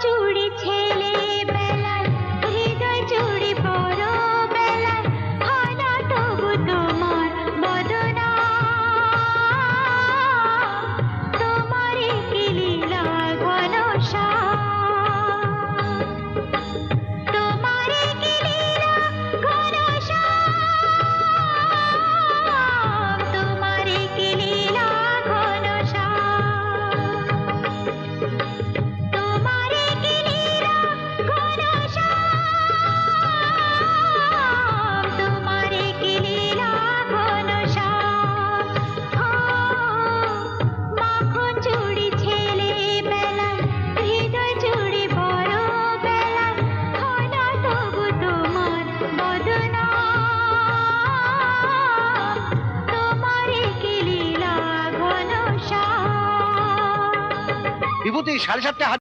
চুড়ি ছেলে বেলায় হৃদয় চুড়ি বড় বেলায় হয় না তবু তোমার বদনা তোমারই কি লীলা ঘনশ্যাম তোমারই কি লীলা ঘনশ্যাম তোমারই কি লীলা ঘনশ্যাম তোমারে কি লীলা ঘনশ্যাম তোমারে কি লীলা ঘনশ্যাম মাখন চুড়ি ছেলে বেলায় হৃদয় চুড়ি বড় বেলায় হয় না তবু তোমার বদনা তোমারে কি লীলা ঘনশ্যাম। বিভূতি 7:30 হাত